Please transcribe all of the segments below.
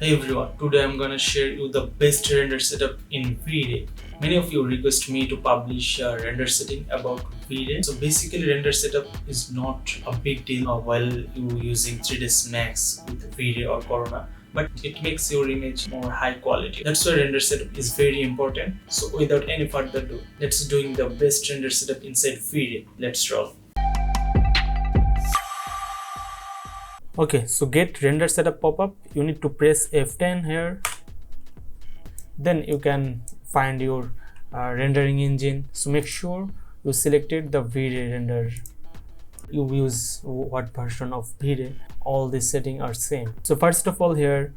Hey everyone, today I'm gonna share you the best render setup in V-Ray. Many of you request me to publish a render setting about V-Ray. So basically render setup is not a big deal while you using 3ds Max with V-Ray or Corona, but it makes your image more high quality. That's why render setup is very important. So without any further ado, let's doing the best render setup inside V-Ray. Let's roll. Okay, so get render setup pop-up. You need to press F10 here. Then you can find your rendering engine. So make sure you selected the V-Ray render. You use what version of V-Ray. All these settings are same. So first of all here,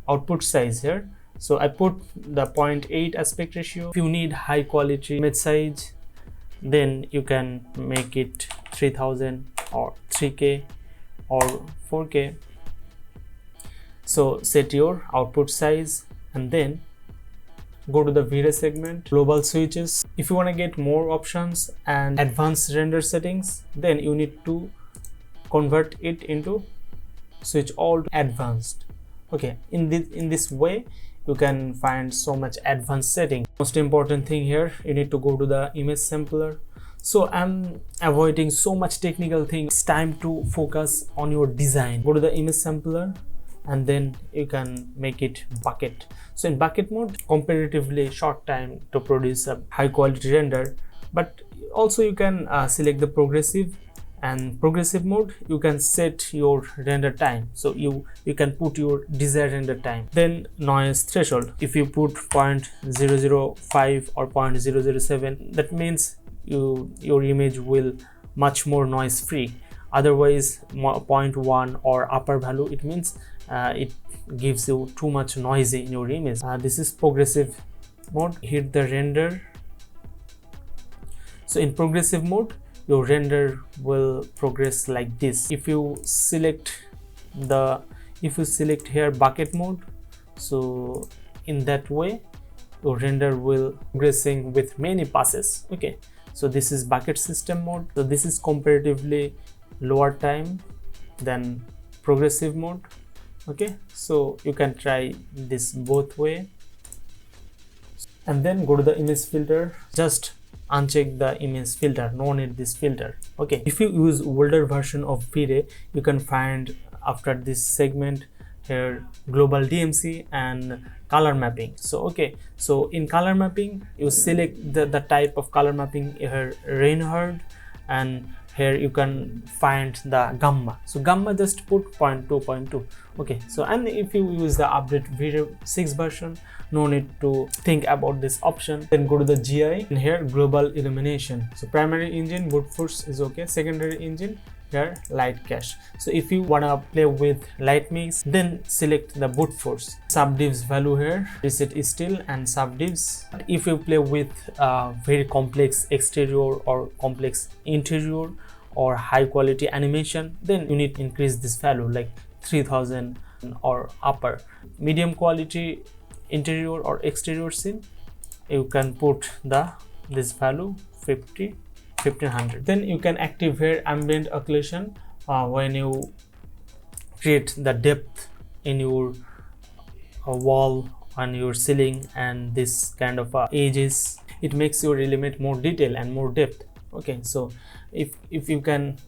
output size here. So I put the 0.8 aspect ratio. If you need high quality image size, then you can make it 3000 or 3K or 4K. So set your output size and then go to the V-Ray segment, global switches. If you want to get more options and advanced render settings, then you need to convert it into switch all to advanced. Okay, in this way you can find so much advanced setting. Most important thing here, you need to go to the image sampler. So I'm avoiding so much technical things. It's time to focus on your design. Go to the image sampler and then you can make it bucket. So in bucket mode, comparatively short time to produce a high quality render, but also you can select the progressive, and progressive mode you can set your render time. So you can put your desired render time. Then noise threshold, if you put 0.005 or 0.007, that means your image will much more noise free. Otherwise 0.1 or upper value, it means it gives you too much noisy in your image. This is progressive mode. Hit the render. So in progressive mode your render will progress like this. If you select here bucket mode, so in that way your render will progressing with many passes. Okay, so this is bucket system mode. So this is comparatively lower time than progressive mode. Okay, so you can try this both way. And then go to the image filter, just uncheck the image filter, no need this filter. Okay, if you use older version of V-Ray, you can find after this segment here global DMC and color mapping. So okay, so in color mapping you select the type of color mapping here, Reinhardt, and here you can find the gamma. So gamma just put 0.2. Okay, so and if you use the update V-Ray 6 version, no need to think about this option. Then go to the GI and here global illumination. So primary engine brute force is okay, secondary engine here light cache. So if you wanna play with light mix, then select the brute force. Subdivs value here, reset still and subdivs. If you play with very complex exterior or complex interior or high quality animation, then you need to increase this value like 3000 or upper. Medium quality interior or exterior scene, you can put this value 1500. Then you can active here ambient occlusion when you create the depth in your wall on your ceiling and this kind of edges. It makes your element more detail and more depth. Okay, so if you can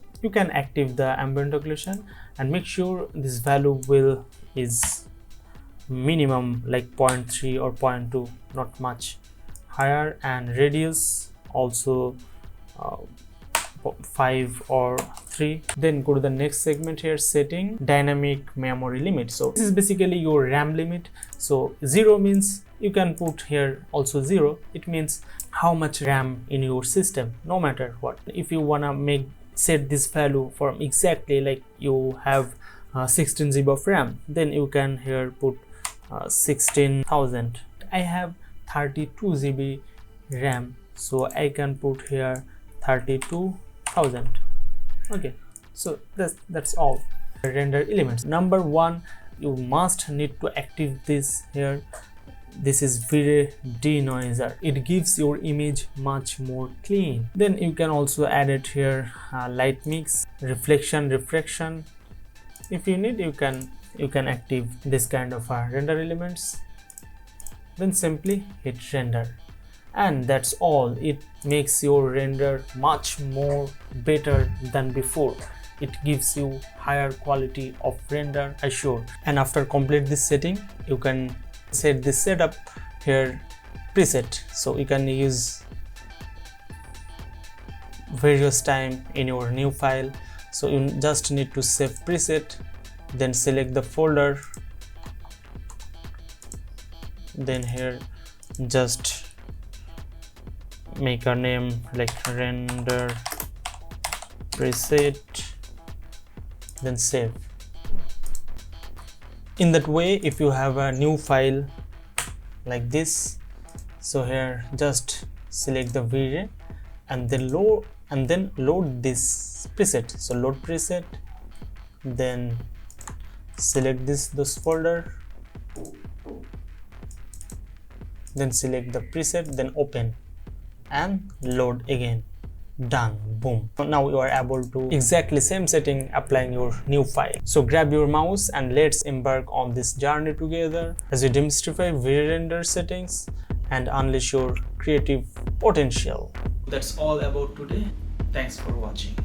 active the ambient occlusion and make sure this value is minimum like 0.3 or 0.2, not much higher, and radius also 5 or 3. Then go to the next segment here, setting dynamic memory limit. So this is basically your RAM limit. So 0 means you can put here also 0. It means how much RAM in your system, no matter what. If you wanna set this value from exactly like you have 16 GB of RAM, then you can here put 16,000. I have 32 GB RAM, so I can put here 32,000. Okay, so that's all. Render elements. Number 1, you must need to active this here. This is V-Ray denoiser. It gives your image much more clean. Then you can also add it here light mix, reflection. If you need, you can you can active this kind of render elements, then simply hit render, and that's all. It makes your render much more better than before. It gives you higher quality of render, assure. And after complete this setting, you can set this setup here preset, so you can use various time in your new file. So you just need to save preset, then select the folder, then here just make a name like render preset, then save. In that way, if you have a new file like this, so here just select the Vray and then load this preset. So load preset, then select this folder, then select the preset, then open and load again. Done. Boom. Now you are able to exactly same setting applying your new file. So grab your mouse and let's embark on this journey together as we demonstrate Vray render settings and unleash your creative potential. That's all about today. Thanks for watching.